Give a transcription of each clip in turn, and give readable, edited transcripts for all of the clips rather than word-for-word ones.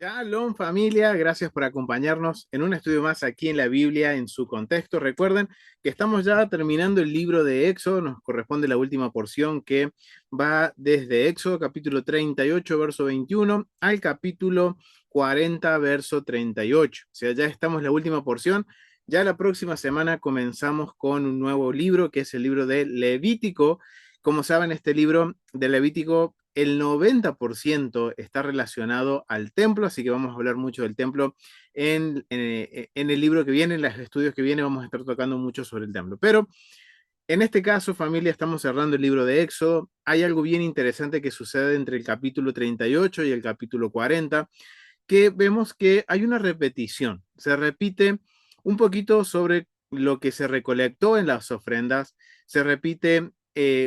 Shalom familia, gracias por acompañarnos en un estudio más aquí en la Biblia en su contexto. Recuerden que estamos ya terminando el libro de Éxodo, nos corresponde la última porción que va desde Éxodo capítulo 38 verso 21 al capítulo 40 verso 38. O sea, ya estamos en la última porción. Ya la próxima semana comenzamos con un nuevo libro que es el libro de Levítico. Como saben, este libro de Levítico, el 90% está relacionado al templo, así que vamos a hablar mucho del templo en el libro que viene, en los estudios que vienen, vamos a estar tocando mucho sobre el templo. Pero en este caso, familia, estamos cerrando el libro de Éxodo. Hay algo bien interesante que sucede entre el capítulo 38 y el capítulo 40, que vemos que hay una repetición. Se repite un poquito sobre lo que se recolectó en las ofrendas, se repite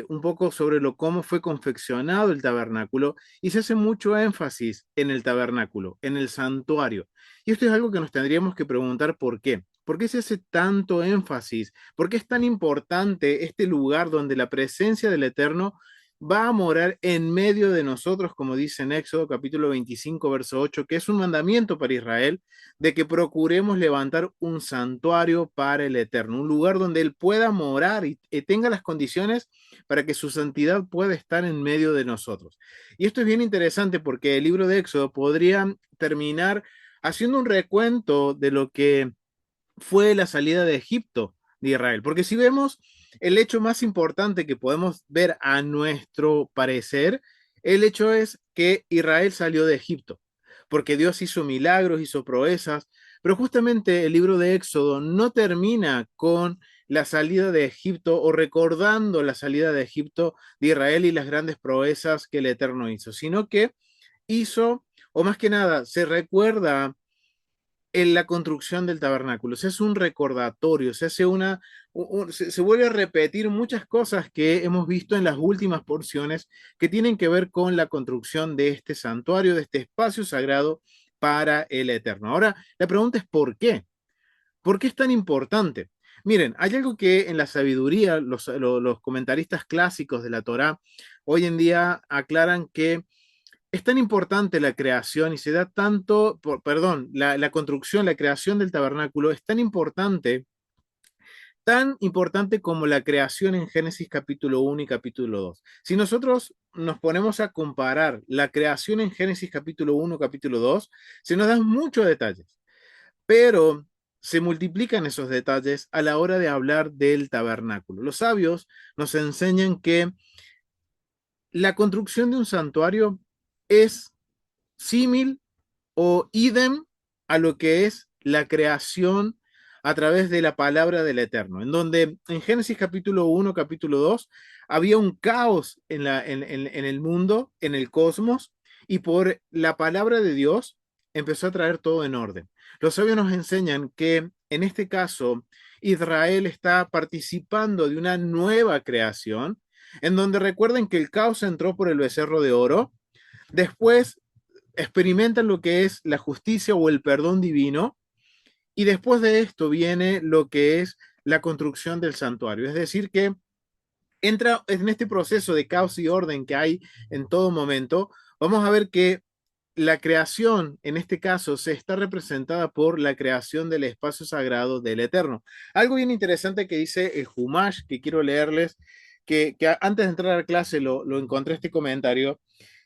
un poco sobre cómo fue confeccionado el tabernáculo y se hace mucho énfasis en el tabernáculo, en el santuario. Y esto es algo que nos tendríamos que preguntar por qué. ¿Por qué se hace tanto énfasis? ¿Por qué es tan importante este lugar donde la presencia del Eterno va a morar en medio de nosotros, como dice en Éxodo capítulo 25, verso 8, que es un mandamiento para Israel, de que procuremos levantar un santuario para el Eterno, un lugar donde Él pueda morar y tenga las condiciones para que su santidad pueda estar en medio de nosotros? Y esto es bien interesante porque el libro de Éxodo podría terminar haciendo un recuento de lo que fue la salida de Egipto de Israel. Porque si vemos el hecho más importante que podemos ver a nuestro parecer, el hecho es que Israel salió de Egipto, porque Dios hizo milagros, hizo proezas, pero justamente el libro de Éxodo no termina con la salida de Egipto o recordando la salida de Egipto de Israel y las grandes proezas que el Eterno hizo, sino que hizo, o más que nada, se recuerda en la construcción del tabernáculo. Se hace un recordatorio, se hace se vuelve a repetir muchas cosas que hemos visto en las últimas porciones que tienen que ver con la construcción de este santuario, de este espacio sagrado para el Eterno. Ahora, la pregunta es ¿por qué? ¿Por qué es tan importante? Miren, hay algo que en la sabiduría, los comentaristas clásicos de la Torá hoy en día aclaran que es tan importante la creación y se da tanto, perdón, la construcción, la creación del tabernáculo es tan importante como la creación en Génesis capítulo 1 y capítulo 2. Si nosotros nos ponemos a comparar la creación en Génesis capítulo 1, capítulo 2, se nos dan muchos detalles, pero se multiplican esos detalles a la hora de hablar del tabernáculo. Los sabios nos enseñan que la construcción de un santuario es símil o idem a lo que es la creación a través de la palabra del Eterno, en donde en Génesis capítulo 1, capítulo 2, había un caos en el mundo, en el cosmos, y por la palabra de Dios empezó a traer todo en orden. Los sabios nos enseñan que en este caso Israel está participando de una nueva creación, en donde recuerden que el caos entró por el becerro de oro, después experimentan lo que es la justicia o el perdón divino, y después de esto viene lo que es la construcción del santuario. Es decir, que entra en este proceso de caos y orden que hay en todo momento. Vamos a ver que la creación, en este caso, se está representada por la creación del espacio sagrado del Eterno. Algo bien interesante que dice el Humash, que quiero leerles, que antes de entrar a la clase lo encontré este comentario,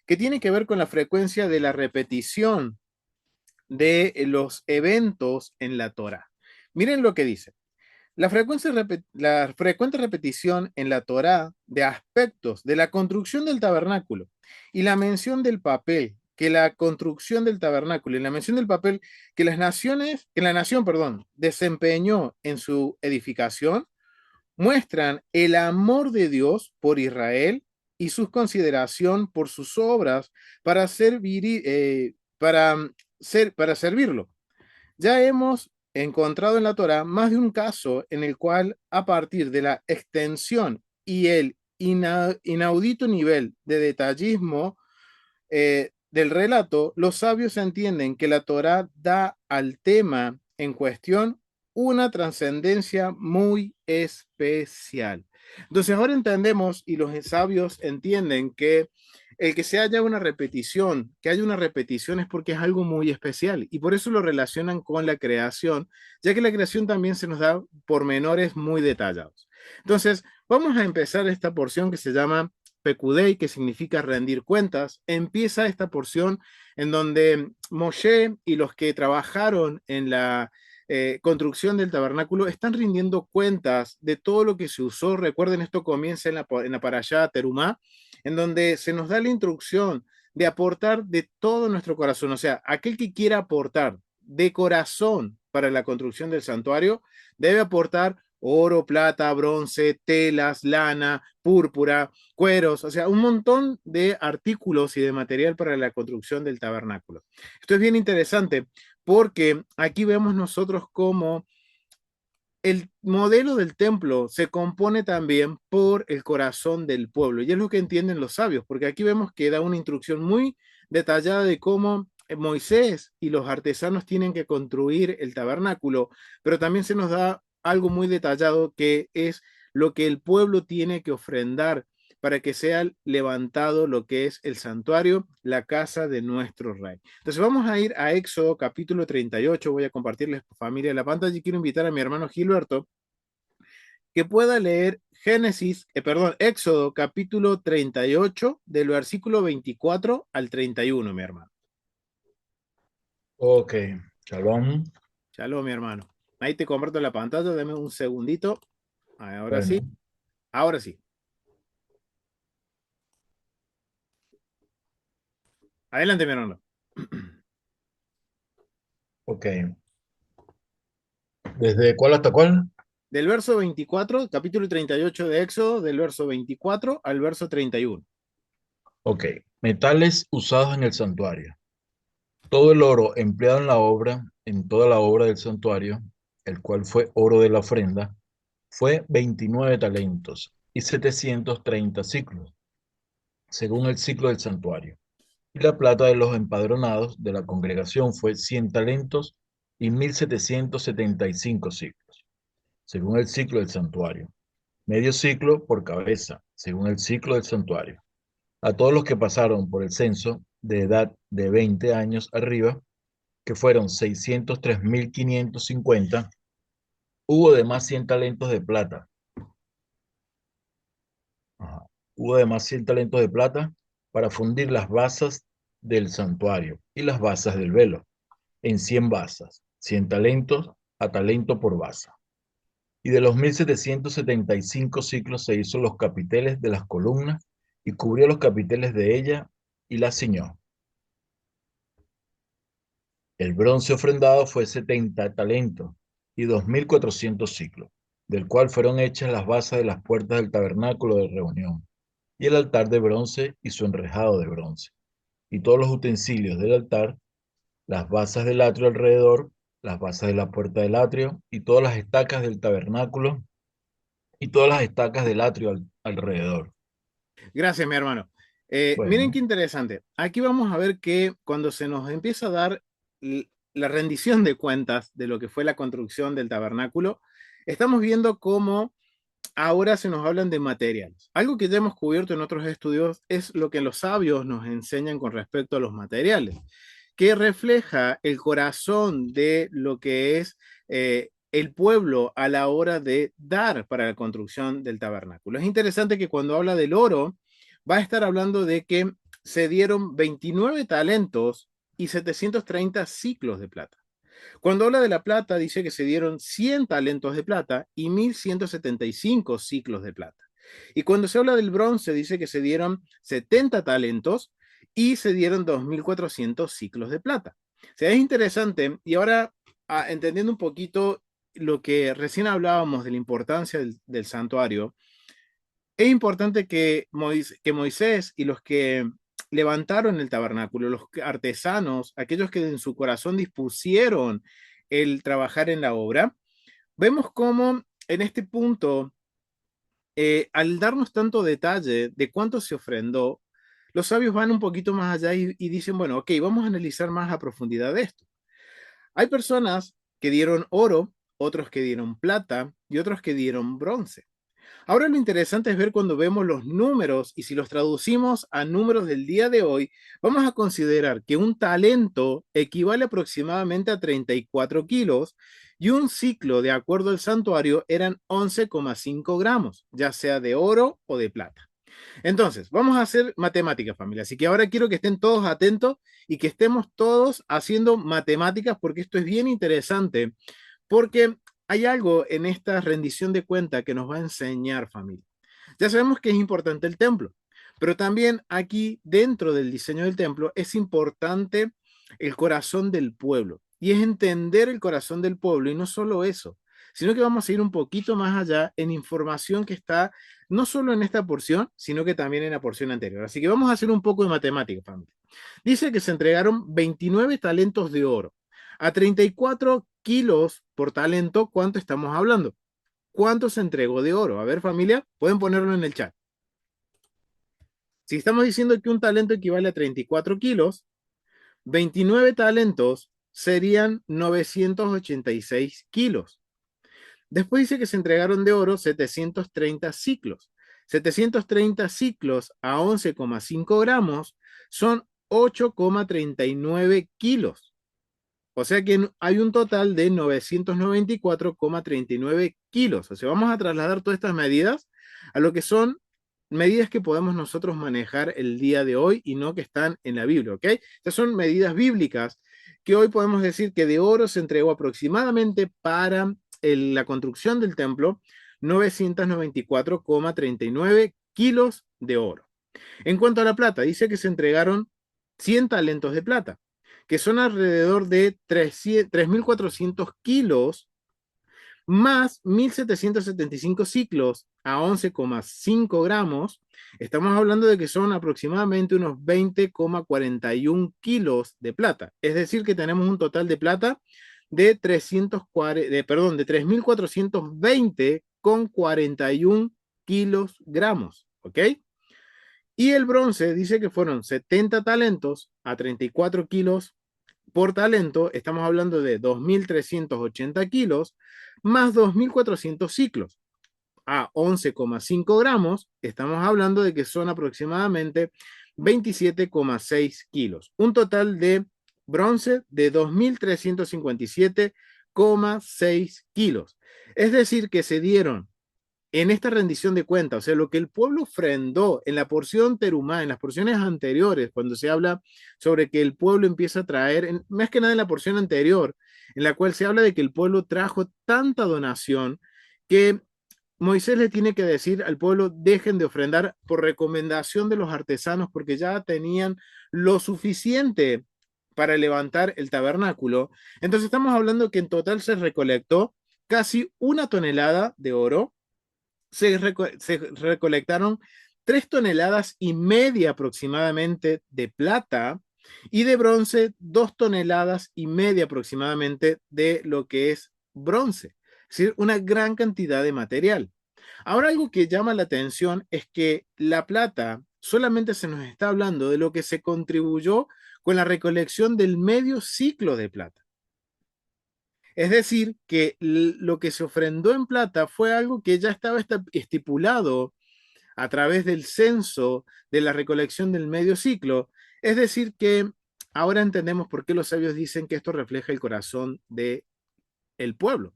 que tiene que ver con la frecuencia de la repetición de los eventos en la Torah. Miren lo que dice. La frecuente repetición en la Torá de aspectos de la construcción del tabernáculo y la mención del papel que la construcción del tabernáculo y la mención del papel que la nación, perdón, desempeñó en su edificación muestran el amor de Dios por Israel y su consideración por sus obras para para servirlo. Ya hemos encontrado en la Torah más de un caso en el cual, a partir de la extensión y el inaudito nivel de detallismo del relato, los sabios entienden que la Torah da al tema en cuestión una trascendencia muy especial. Entonces ahora entendemos y los sabios entienden que el que se haya una repetición, que haya una repetición es porque es algo muy especial y por eso lo relacionan con la creación, ya que la creación también se nos da pormenores muy detallados. Entonces, vamos a empezar esta porción que se llama Pekudei, que significa rendir cuentas. Empieza esta porción en donde Moshe y los que trabajaron en la construcción del tabernáculo están rindiendo cuentas de todo lo que se usó. Recuerden, esto comienza en la Parashá Terumá, en donde se nos da la instrucción de aportar de todo nuestro corazón. O sea, aquel que quiera aportar de corazón para la construcción del santuario debe aportar oro, plata, bronce, telas, lana, púrpura, cueros, o sea, un montón de artículos y de material para la construcción del tabernáculo. Esto es bien interesante porque aquí vemos nosotros cómo el modelo del templo se compone también por el corazón del pueblo, y es lo que entienden los sabios, porque aquí vemos que da una instrucción muy detallada de cómo Moisés y los artesanos tienen que construir el tabernáculo, pero también se nos da algo muy detallado que es lo que el pueblo tiene que ofrendar para que sea levantado lo que es el santuario, la casa de nuestro rey. Entonces vamos a ir a Éxodo capítulo 38, voy a compartirles familia la pantalla y quiero invitar a mi hermano Gilberto que pueda leer Éxodo capítulo 38 del versículo 24 al 31, mi hermano. Ok, shalom. Shalom, mi hermano. Ahí te comparto la pantalla, dame un segundito. Ahora sí, Bueno, ahora sí. Adelante, mi hermano. ok. ¿Desde cuál hasta cuál? Del verso 24, capítulo 38 de Éxodo, del verso 24 al verso 31. Ok. Metales usados en el santuario. Todo el oro empleado en la obra, en toda la obra del santuario, el cual fue oro de la ofrenda, fue 29 talentos y 730 ciclos, según el ciclo del santuario. Y la plata de los empadronados de la congregación fue 100 talentos y 1775 ciclos, según el ciclo del santuario. Medio ciclo por cabeza, según el ciclo del santuario. A todos los que pasaron por el censo de edad de 20 años arriba, que fueron 603.550, hubo además 100 talentos de plata. Ajá. Hubo además 100 talentos de plata para fundir las basas del santuario y las basas del velo en 100 basas, 100 talentos a talento por basa. Y de los 1775 ciclos se hizo los capiteles de las columnas y cubrió los capiteles de ella y la ciñó. El bronce ofrendado fue 70 talentos y 2400 ciclos, del cual fueron hechas las basas de las puertas del tabernáculo de reunión, y el altar de bronce y su enrejado de bronce, y todos los utensilios del altar, las basas del atrio alrededor, las basas de la puerta del atrio, y todas las estacas del tabernáculo, y todas las estacas del atrio alrededor. Gracias, mi hermano. Miren qué Bueno, interesante. Aquí vamos a ver que cuando se nos empieza a dar la rendición de cuentas de lo que fue la construcción del tabernáculo, estamos viendo cómo ahora se nos hablan de materiales. Algo que ya hemos cubierto en otros estudios es lo que los sabios nos enseñan con respecto a los materiales, que refleja el corazón de lo que es el pueblo a la hora de dar para la construcción del tabernáculo. Es interesante que cuando habla del oro, va a estar hablando de que se dieron 29 talentos y 730 ciclos de plata. Cuando habla de la plata, dice que se dieron 100 talentos de plata y 1175 ciclos de plata. Y cuando se habla del bronce, dice que se dieron 70 talentos y se dieron 2400 ciclos de plata. O sea, es interesante. Y ahora, entendiendo un poquito lo que recién hablábamos de la importancia del santuario, es importante que Moisés y los que levantaron el tabernáculo, los artesanos, aquellos que en su corazón dispusieron el trabajar en la obra, vemos cómo en este punto, al darnos tanto detalle de cuánto se ofrendó, los sabios van un poquito más allá y dicen, bueno, ok, vamos a analizar más a profundidad esto. Hay personas que dieron oro, otros que dieron plata y otros que dieron bronce. Ahora lo interesante es ver cuando vemos los números y si los traducimos a números del día de hoy, vamos a considerar que un talento equivale aproximadamente a 34 kilos y un ciclo, de acuerdo al santuario, eran 11,5 gramos, ya sea de oro o de plata. Entonces, vamos a hacer matemáticas, familia. Así que ahora quiero que estén todos atentos y que estemos todos haciendo matemáticas porque esto es bien interesante, porque hay algo en esta rendición de cuenta que nos va a enseñar, familia. Ya sabemos que es importante el templo, pero también aquí dentro del diseño del templo es importante el corazón del pueblo. Y es entender el corazón del pueblo y no solo eso, sino que vamos a ir un poquito más allá en información que está no solo en esta porción, sino que también en la porción anterior. Así que vamos a hacer un poco de matemática, familia. Dice que se entregaron 29 talentos de oro. A 34 kilos por talento, ¿cuánto estamos hablando? ¿Cuánto se entregó de oro? A ver, familia, pueden ponerlo en el chat. Si estamos diciendo que un talento equivale a 34 kilos, 29 talentos serían 986 kilos. Después dice que se entregaron de oro 730 ciclos. 730 ciclos a 11,5 gramos son 8,39 kilos. O sea que hay un total de 994,39 kilos. O sea, vamos a trasladar todas estas medidas a lo que son medidas que podemos nosotros manejar el día de hoy y no que están en la Biblia, ¿ok? Estas son medidas bíblicas que hoy podemos decir que de oro se entregó aproximadamente para la construcción del templo 994,39 kilos de oro. En cuanto a la plata, dice que se entregaron 100 talentos de plata, que son alrededor de 3.400 kilos más 1.775 ciclos a 11,5 gramos. Estamos hablando de que son aproximadamente unos 20,41 kilos de plata. Es decir, que tenemos un total de plata de 3.420,41 kilogramos. ¿Ok? Y el bronce dice que fueron 70 talentos a 34 kilos por talento. Estamos hablando de 2.380 kilos más 2.400 ciclos a 11,5 gramos. Estamos hablando de que son aproximadamente 27,6 kilos. Un total de bronce de 2.357,6 kilos. Es decir, que se dieron en esta rendición de cuentas, o sea, lo que el pueblo ofrendó en la porción terumá, en las porciones anteriores, cuando se habla sobre que el pueblo empieza a traer, más que nada en la porción anterior, en la cual se habla de que el pueblo trajo tanta donación que Moisés le tiene que decir al pueblo, dejen de ofrendar por recomendación de los artesanos, porque ya tenían lo suficiente para levantar el tabernáculo. Entonces estamos hablando que en total se recolectó casi 1 tonelada de oro, se recolectaron 3,5 toneladas aproximadamente de plata y de bronce 2,5 toneladas aproximadamente de lo que es bronce. Es decir, una gran cantidad de material. Ahora algo que llama la atención es que la plata solamente se nos está hablando de lo que se contribuyó con la recolección del medio ciclo de plata. Es decir, que lo que se ofrendó en plata fue algo que ya estaba estipulado a través del censo de la recolección del medio ciclo. Es decir, que ahora entendemos por qué los sabios dicen que esto refleja el corazón del pueblo.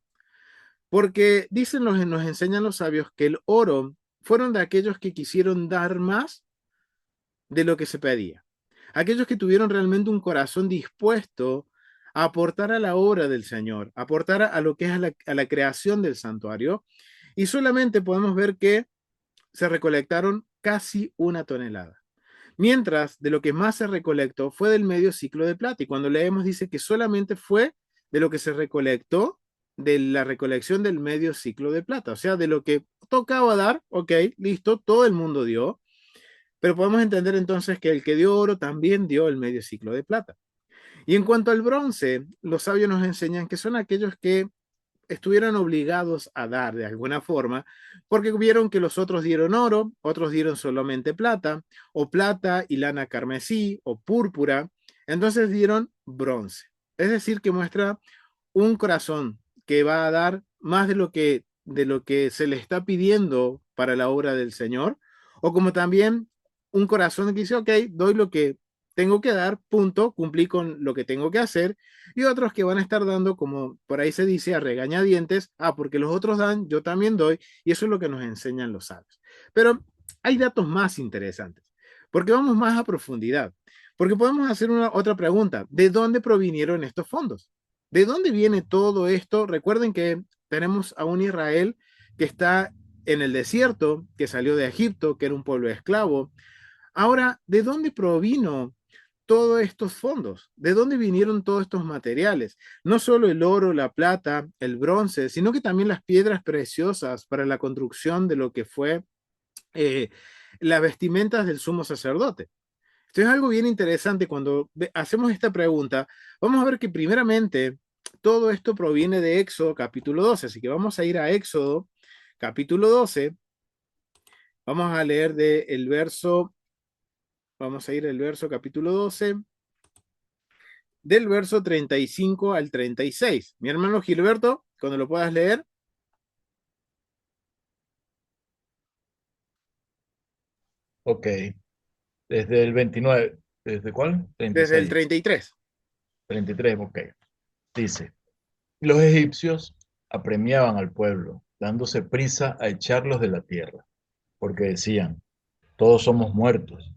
Porque dicen nos enseñan los sabios que el oro fueron de aquellos que quisieron dar más de lo que se pedía. Aquellos que tuvieron realmente un corazón dispuesto a aportar a la obra del Señor, aportar a lo que es a la creación del santuario. Y solamente podemos ver que se recolectaron casi 1 tonelada. Mientras de lo que más se recolectó fue del medio ciclo de plata. Y cuando leemos dice que solamente fue de lo que se recolectó de la recolección del medio ciclo de plata. O sea, de lo que tocaba dar, ok, listo, todo el mundo dio. Pero podemos entender entonces que el que dio oro también dio el medio ciclo de plata. Y en cuanto al bronce, los sabios nos enseñan que son aquellos que estuvieron obligados a dar de alguna forma, porque vieron que los otros dieron oro, otros dieron solamente plata, o plata y lana carmesí, o púrpura, entonces dieron bronce. Es decir, que muestra un corazón que va a dar más de lo que se le está pidiendo para la obra del Señor, o como también un corazón que dice, ok, doy lo que tengo que dar, punto, cumplí con lo que tengo que hacer, y otros que van a estar dando, como por ahí se dice, a regañadientes, porque los otros dan, yo también doy, y eso es lo que nos enseñan los sabios. Pero hay datos más interesantes, porque vamos más a profundidad, porque podemos hacer una otra pregunta, ¿de dónde provinieron estos fondos? ¿De dónde viene todo esto? Recuerden que tenemos a un Israel que está en el desierto, que salió de Egipto, que era un pueblo esclavo. Ahora, ¿de dónde provino todos estos fondos? ¿De dónde vinieron todos estos materiales? No solo el oro, la plata, el bronce, sino que también las piedras preciosas para la construcción de lo que fue eh, las vestimentas del sumo sacerdote. Esto es algo bien interesante cuando hacemos esta pregunta. Vamos a ver que primeramente todo esto proviene de Éxodo capítulo 12, así que vamos a ir a Éxodo capítulo 12. Vamos a leer del verso, vamos a ir al verso capítulo 12, del verso 35 al 36. Mi hermano Gilberto, cuando lo puedas leer. Ok, desde el 29, ¿desde cuál? Desde el 36, 33. 33, ok. Dice, los egipcios apremiaban al pueblo, dándose prisa a echarlos de la tierra, porque decían, todos somos muertos.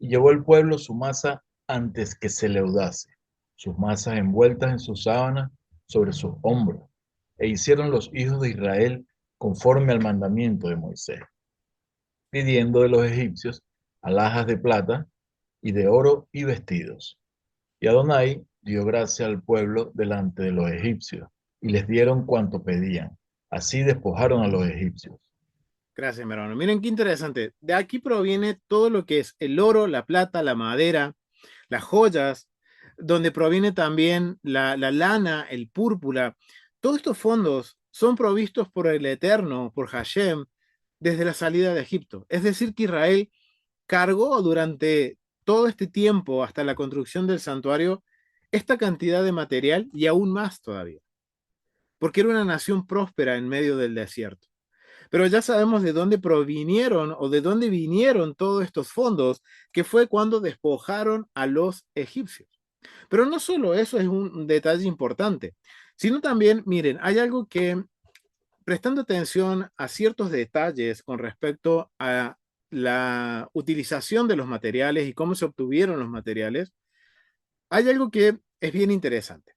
Y llevó el pueblo su masa antes que se leudase, sus masas envueltas en sus sábanas sobre sus hombros, e hicieron los hijos de Israel conforme al mandamiento de Moisés, pidiendo de los egipcios alhajas de plata y de oro y vestidos. Y Adonai dio gracia al pueblo delante de los egipcios, y les dieron cuanto pedían. Así despojaron a los egipcios. Gracias, mi hermano. Miren qué interesante. De aquí proviene todo lo que es el oro, la plata, la madera, las joyas, donde proviene también la lana, el púrpura. Todos estos fondos son provistos por el Eterno, por Hashem, desde la salida de Egipto. Es decir, que Israel cargó durante todo este tiempo, hasta la construcción del santuario, esta cantidad de material y aún más todavía, porque era una nación próspera en medio del desierto. Pero ya sabemos de dónde provinieron o de dónde vinieron todos estos fondos, que fue cuando despojaron a los egipcios. Pero no solo eso es un detalle importante, sino también, miren, hay algo que, prestando atención a ciertos detalles con respecto a la utilización de los materiales y cómo se obtuvieron los materiales, hay algo que es bien interesante.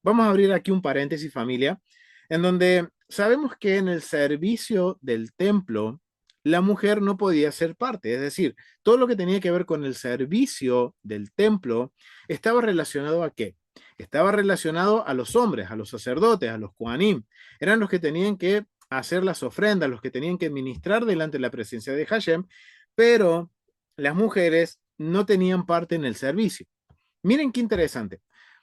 Vamos a abrir aquí un paréntesis, familia, en donde sabemos que en el servicio del templo la mujer no podía ser parte, es decir, todo lo que tenía que ver con el servicio del templo estaba relacionado a qué? Estaba relacionado a los hombres, a los sacerdotes, a los kohanim. Eran los que tenían que hacer las ofrendas, los que tenían que ministrar delante de la presencia de Hashem, pero las mujeres no tenían parte en el servicio. Miren qué interesante,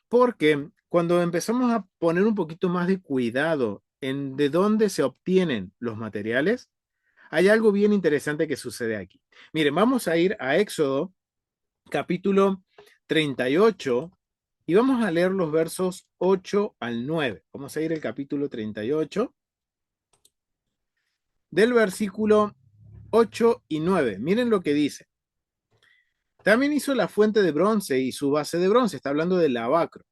porque cuando empezamos a poner un poquito más de cuidado en de dónde se obtienen los materiales, hay algo bien interesante que sucede aquí. Miren, vamos a ir a Éxodo capítulo 38 y vamos a leer los versos 8 al 9. Vamos a ir al capítulo 38 del versículo 8 y 9. Miren lo que dice. También hizo la fuente de bronce y su base de bronce, está hablando del lavacro,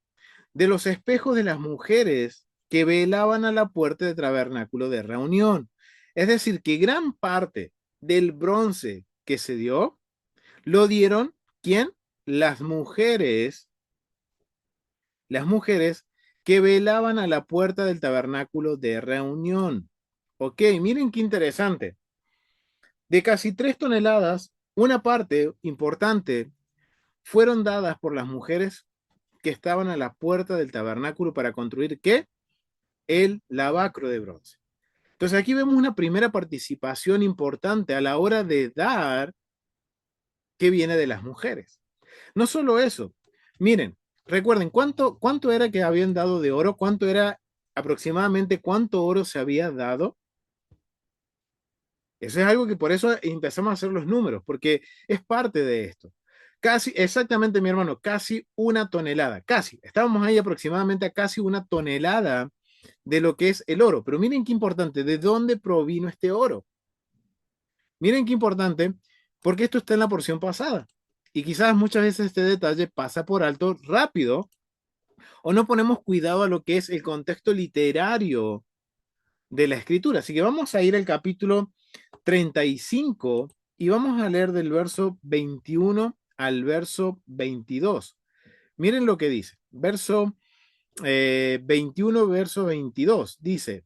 de los espejos de las mujeres que velaban a la puerta del tabernáculo de reunión. Es decir, que gran parte del bronce que se dio, lo dieron, ¿quién? Las mujeres que velaban a la puerta del tabernáculo de reunión. Ok, miren qué interesante. De casi 3 toneladas, una parte importante fueron dadas por las mujeres que estaban a la puerta del tabernáculo para construir, ¿qué? El lavacro de bronce. Entonces aquí vemos una primera participación importante a la hora de dar que viene de las mujeres. No solo eso, miren, recuerden cuánto era que habían dado de oro, cuánto era aproximadamente cuánto oro se había dado. Eso es algo que por eso empezamos a hacer los números, porque es parte de esto. Casi, exactamente, mi hermano, casi 1 tonelada, casi. Estábamos ahí aproximadamente a casi 1 tonelada de lo que es el oro. Pero miren qué importante, ¿de dónde provino este oro? Miren qué importante, porque esto está en la porción pasada. Y quizás muchas veces este detalle pasa por alto rápido o no ponemos cuidado a lo que es el contexto literario de la escritura. Así que vamos a ir al capítulo 35 y vamos a leer del verso 21 al verso 22. Miren lo que dice. Verso 21, verso 22. Dice,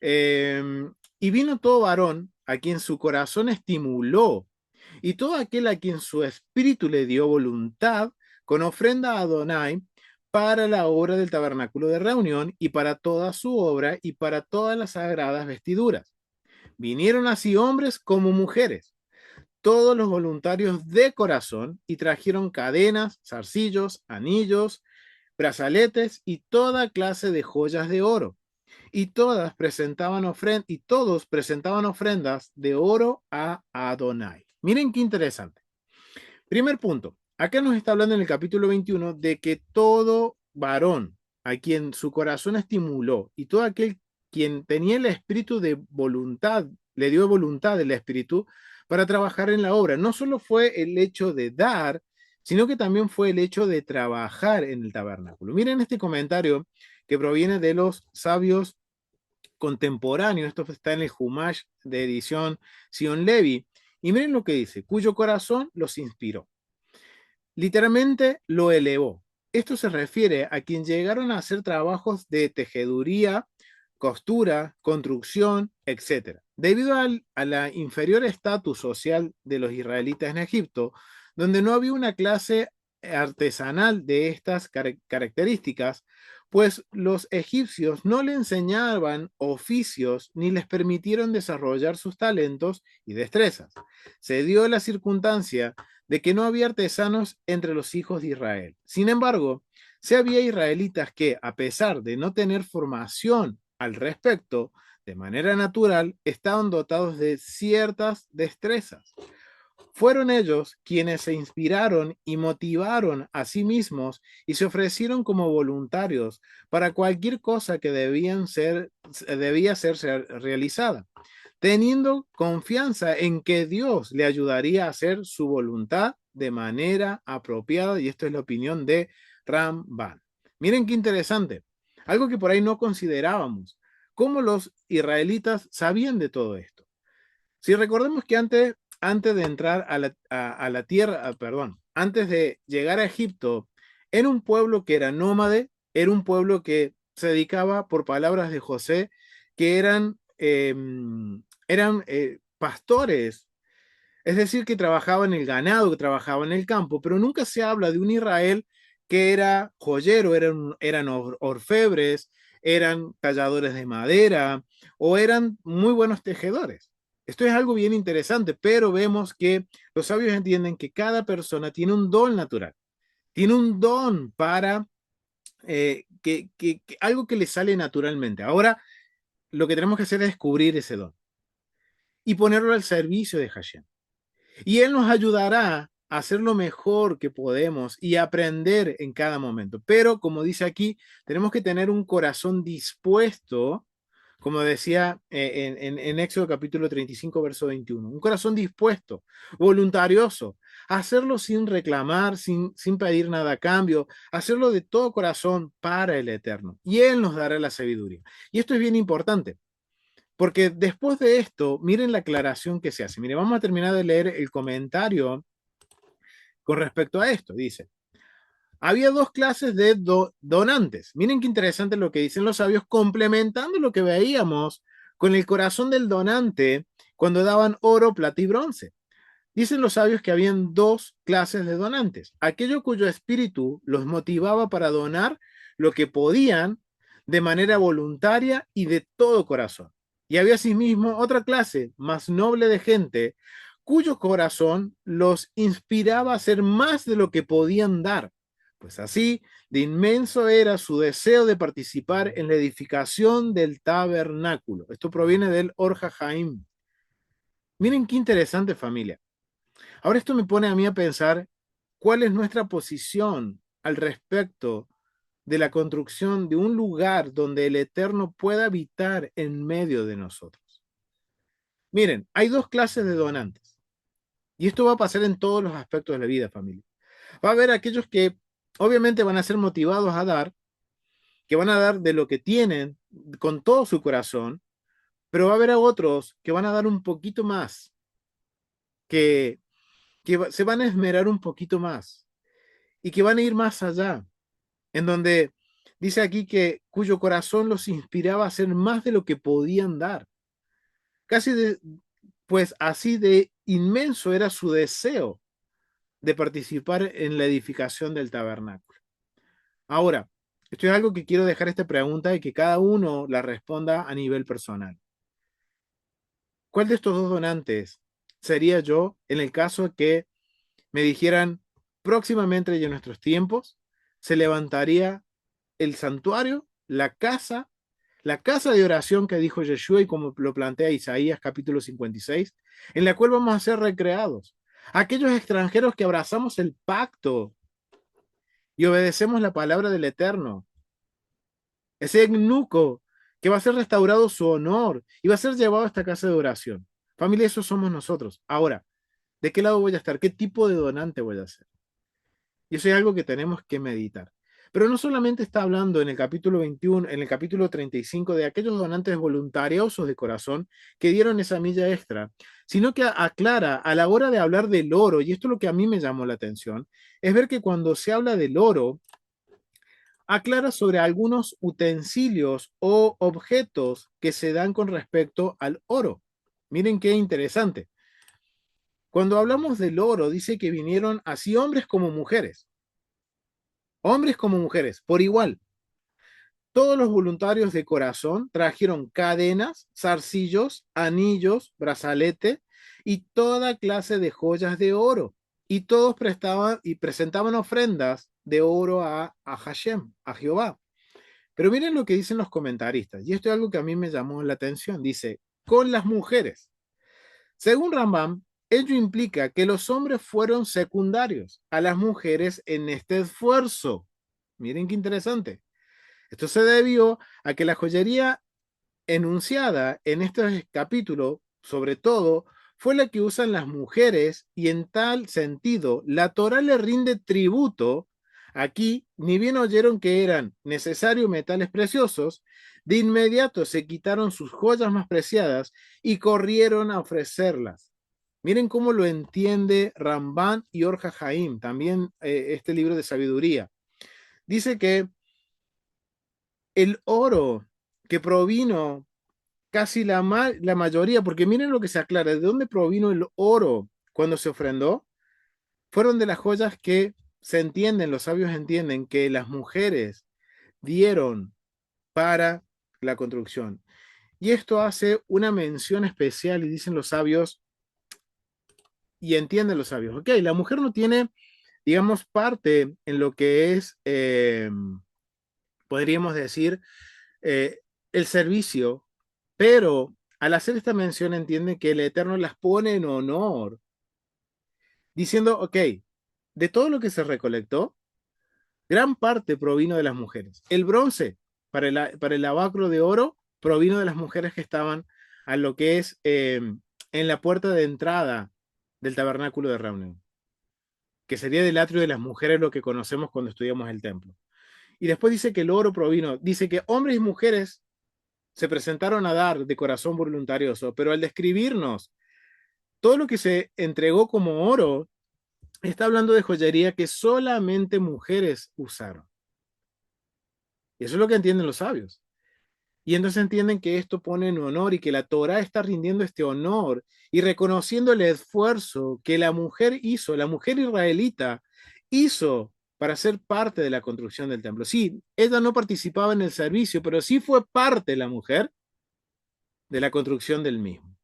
y vino todo varón a quien su corazón estimuló, y todo aquel a quien su espíritu le dio voluntad, con ofrenda a Adonai para la obra del tabernáculo de reunión y para toda su obra y para todas las sagradas vestiduras. Vinieron así hombres como mujeres, todos los voluntarios de corazón, y trajeron cadenas, zarcillos, anillos, brazaletes y toda clase de joyas de oro. Y todos presentaban ofrendas de oro a Adonai. Miren qué interesante. Primer punto. Acá nos está hablando en el capítulo 21 de que todo varón a quien su corazón estimuló y todo aquel quien tenía el espíritu de voluntad, le dio voluntad del espíritu para trabajar en la obra. No solo fue el hecho de dar, sino que también fue el hecho de trabajar en el tabernáculo. Miren este comentario que proviene de los sabios contemporáneos. Esto está en el Humash de edición Sion Levi. Y miren lo que dice, cuyo corazón los inspiró. Literalmente lo elevó. Esto se refiere a quien llegaron a hacer trabajos de tejeduría, costura, construcción, etc. Debido a la inferior estatus social de los israelitas en Egipto, donde no había una clase artesanal de estas características, pues los egipcios no le enseñaban oficios ni les permitieron desarrollar sus talentos y destrezas. Se dio la circunstancia de que no había artesanos entre los hijos de Israel. Sin embargo, sí había israelitas que, a pesar de no tener formación al respecto, de manera natural, estaban dotados de ciertas destrezas. Fueron ellos quienes se inspiraron y motivaron a sí mismos y se ofrecieron como voluntarios para cualquier cosa que debía ser realizada, teniendo confianza en que Dios le ayudaría a hacer su voluntad de manera apropiada, y esto es la opinión de Ramban. Miren qué interesante, algo que por ahí no considerábamos, cómo los israelitas sabían de todo esto. Si recordemos que antes de entrar a la tierra, perdón, antes de llegar a Egipto, era un pueblo que era nómade, era un pueblo que se dedicaba, por palabras de José, que eran pastores, es decir, que trabajaban en el ganado, que trabajaban en el campo, pero nunca se habla de un Israel que era joyero, eran orfebres, eran talladores de madera o eran muy buenos tejedores. Esto es algo bien interesante, pero vemos que los sabios entienden que cada persona tiene un don natural, tiene un don para algo que le sale naturalmente. Ahora, lo que tenemos que hacer es descubrir ese don y ponerlo al servicio de Hashem. Y Él nos ayudará a hacer lo mejor que podemos y aprender en cada momento. Pero, como dice aquí, tenemos que tener un corazón dispuesto, como decía en Éxodo capítulo 35, verso 21, un corazón dispuesto, voluntarioso, a hacerlo sin reclamar, sin pedir nada a cambio, hacerlo de todo corazón para el Eterno. Y Él nos dará la sabiduría. Y esto es bien importante. Porque después de esto, miren la aclaración que se hace. Miren, vamos a terminar de leer el comentario con respecto a esto. Dice, había dos clases de donantes. Miren qué interesante lo que dicen los sabios, complementando lo que veíamos con el corazón del donante cuando daban oro, plata y bronce. Dicen los sabios que habían dos clases de donantes. Aquello cuyo espíritu los motivaba para donar lo que podían de manera voluntaria y de todo corazón. Y había asimismo otra clase más noble de gente cuyo corazón los inspiraba a hacer más de lo que podían dar. Pues así, de inmenso era su deseo de participar en la edificación del tabernáculo. Esto proviene del Or HaHaim. Miren qué interesante, familia. Ahora esto me pone a mí a pensar cuál es nuestra posición al respecto de la construcción de un lugar donde el Eterno pueda habitar en medio de nosotros. Miren, hay dos clases de donantes. Y esto va a pasar en todos los aspectos de la vida, familia. Va a haber aquellos que obviamente van a ser motivados a dar, que van a dar de lo que tienen con todo su corazón, pero va a haber a otros que van a dar un poquito más, que, se van a esmerar un poquito más y que van a ir más allá, en donde dice aquí que cuyo corazón los inspiraba a hacer más de lo que podían dar. Casi de, pues así de inmenso era su deseo de participar en la edificación del tabernáculo. Ahora, esto es algo que quiero dejar esta pregunta y que cada uno la responda a nivel personal. ¿Cuál de estos dos donantes sería yo en el caso que me dijeran próximamente y en nuestros tiempos se levantaría el santuario, la casa de oración que dijo Yeshua y como lo plantea Isaías capítulo 56, en la cual vamos a ser recreados? Aquellos extranjeros que abrazamos el pacto y obedecemos la palabra del Eterno, ese eunuco que va a ser restaurado su honor y va a ser llevado a esta casa de oración. Familia, eso somos nosotros. Ahora, ¿de qué lado voy a estar? ¿Qué tipo de donante voy a ser? Y eso es algo que tenemos que meditar. Pero no solamente está hablando en el capítulo 21, en el capítulo 35 de aquellos donantes voluntariosos de corazón que dieron esa milla extra, sino que aclara a la hora de hablar del oro, y esto es lo que a mí me llamó la atención, es ver que cuando se habla del oro, aclara sobre algunos utensilios o objetos que se dan con respecto al oro. Miren qué interesante. Cuando hablamos del oro, dice que vinieron así hombres como mujeres, por igual. Todos los voluntarios de corazón trajeron cadenas, zarcillos, anillos, brazalete y toda clase de joyas de oro. Y todos prestaban y presentaban ofrendas de oro a Hashem, a Jehová. Pero miren lo que dicen los comentaristas, y esto es algo que a mí me llamó la atención. Dice, con las mujeres. Según Rambam, ello implica que los hombres fueron secundarios a las mujeres en este esfuerzo. Miren qué interesante. Esto se debió a que la joyería enunciada en este capítulo, sobre todo, fue la que usan las mujeres y en tal sentido, la Torah le rinde tributo. Aquí, ni bien oyeron que eran necesarios metales preciosos, de inmediato se quitaron sus joyas más preciadas y corrieron a ofrecerlas. Miren cómo lo entiende Ramban y Orja Jaim, también este libro de sabiduría. Dice que el oro que provino casi la mayoría, porque miren lo que se aclara, ¿de dónde provino el oro cuando se ofrendó? Fueron de las joyas que se entienden, los sabios entienden que las mujeres dieron para la construcción. Y esto hace una mención especial y dicen los sabios, y entienden los sabios, ok, la mujer no tiene, digamos, parte en lo que es, podríamos decir, eh, el servicio, pero al hacer esta mención entiende que el Eterno las pone en honor, diciendo, ok, de todo lo que se recolectó, gran parte provino de las mujeres. El bronce para el lavacro de oro provino de las mujeres que estaban a lo que es en la puerta de entrada del tabernáculo de reunión, que sería del atrio de las mujeres lo que conocemos cuando estudiamos el templo. Y después dice que el oro provino, dice que hombres y mujeres se presentaron a dar de corazón voluntarioso, pero al describirnos todo lo que se entregó como oro, está hablando de joyería que solamente mujeres usaron. Y eso es lo que entienden los sabios. Y entonces entienden que esto pone en honor y que la Torah está rindiendo este honor y reconociendo el esfuerzo que la mujer hizo, la mujer israelita hizo para ser parte de la construcción del templo. Sí, ella no participaba en el servicio, pero sí fue parte la mujer de la construcción del mismo.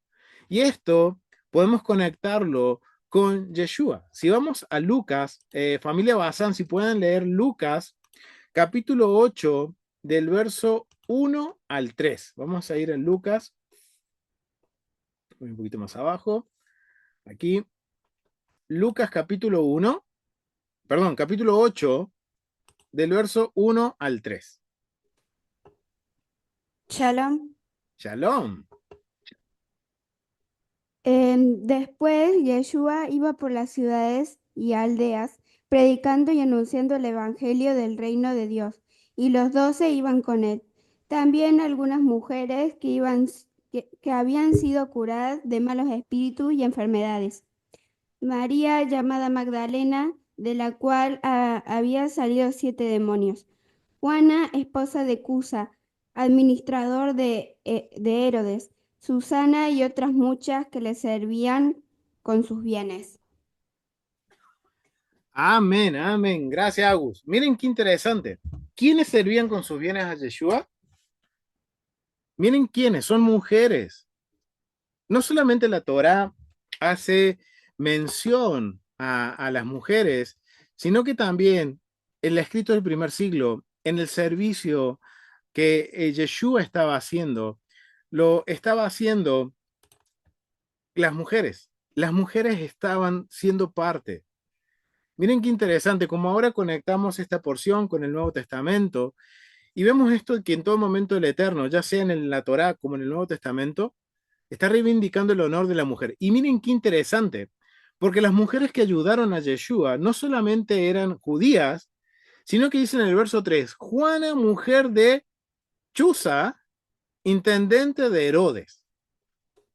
Y esto podemos conectarlo con Yeshua. Si vamos a Lucas, familia Bazán, si pueden leer Lucas, capítulo 8, del verso 1 al 3. Vamos a ir a Lucas, un poquito más abajo, aquí. Lucas capítulo 1, perdón, capítulo 8, del verso 1 al 3. Shalom. Shalom. Después, Yeshua iba por las ciudades y aldeas, predicando y anunciando el evangelio del reino de Dios, y los 12 iban con él. También algunas mujeres que habían sido curadas de malos espíritus y enfermedades. María, llamada Magdalena, de la cual había salido 7 demonios. Juana, esposa de Cusa, administrador de Herodes. Susana y otras muchas que le servían con sus bienes. Amén, amén. Gracias, Agus. Miren qué interesante. ¿Quiénes servían con sus bienes a Yeshua? Miren quiénes, son mujeres. No solamente la Torá hace mención a las mujeres, sino que también en el escrito del primer siglo, en el servicio que Yeshua estaba haciendo, lo estaba haciendo las mujeres. Las mujeres estaban siendo parte. Miren qué interesante, como ahora conectamos esta porción con el Nuevo Testamento y vemos esto que en todo momento el Eterno, ya sea en la Torá como en el Nuevo Testamento, está reivindicando el honor de la mujer. Y miren qué interesante, porque las mujeres que ayudaron a Yeshua no solamente eran judías, sino que dice en el verso 3, Juana, mujer de Chuza, intendente de Herodes.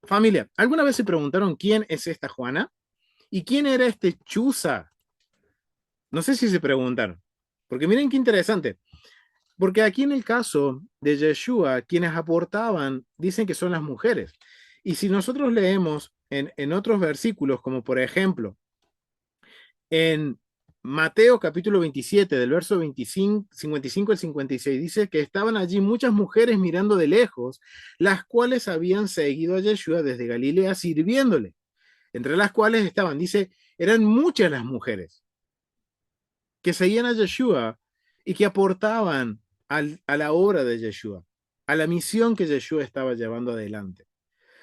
Familia, ¿alguna vez se preguntaron quién es esta Juana? ¿Y quién era este Chuza? No sé si se preguntaron, porque miren qué interesante, porque aquí en el caso de Yeshua, quienes aportaban dicen que son las mujeres. Y si nosotros leemos en otros versículos, como por ejemplo en Mateo capítulo 27, del verso 25, 55 al 56, dice que estaban allí muchas mujeres mirando de lejos, las cuales habían seguido a Yeshua desde Galilea sirviéndole, entre las cuales estaban, dice, eran muchas las mujeres que seguían a Yeshua y que aportaban a la obra de Yeshua, a la misión que Yeshua estaba llevando adelante.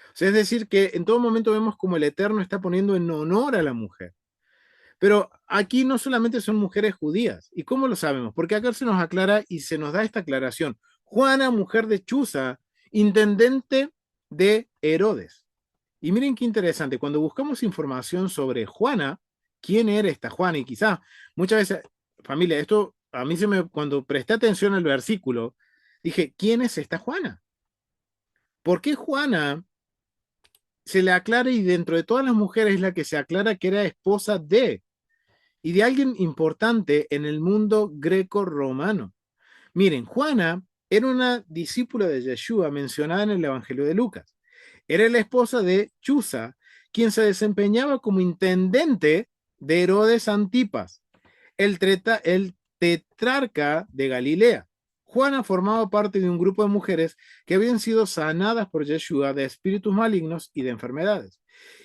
O sea, es decir, que en todo momento vemos como el Eterno está poniendo en honor a la mujer. Pero aquí no solamente son mujeres judías. ¿Y cómo lo sabemos? Porque acá se nos aclara y se nos da esta aclaración. Juana, mujer de Chuza, intendente de Herodes. Y miren qué interesante, cuando buscamos información sobre Juana, ¿quién era esta Juana? Y quizá muchas veces, familia, esto a mí cuando presté atención al versículo, dije, ¿quién es esta Juana? ¿Por qué Juana se le aclara y dentro de todas las mujeres es la que se aclara que era esposa de y de alguien importante en el mundo greco-romano? Miren, Juana era una discípula de Yeshua mencionada en el Evangelio de Lucas. Era la esposa de Chuza, quien se desempeñaba como intendente de Herodes Antipas, el tetrarca de Galilea. Juana formaba parte de un grupo de mujeres que habían sido sanadas por Yeshua de espíritus malignos y de enfermedades,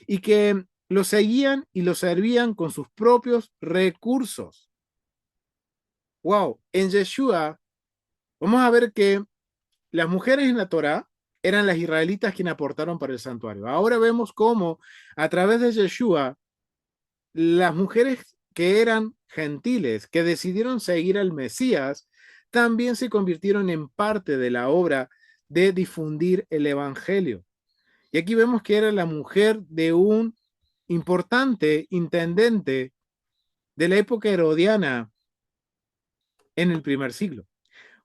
y que lo seguían y lo servían con sus propios recursos. Wow, en Yeshua vamos a ver que las mujeres en la Torá eran las israelitas quienes aportaron para el santuario. Ahora vemos cómo a través de Yeshua, las mujeres que eran gentiles, que decidieron seguir al Mesías, también se convirtieron en parte de la obra de difundir el Evangelio. Y aquí vemos que era la mujer de un importante intendente de la época herodiana en el primer siglo.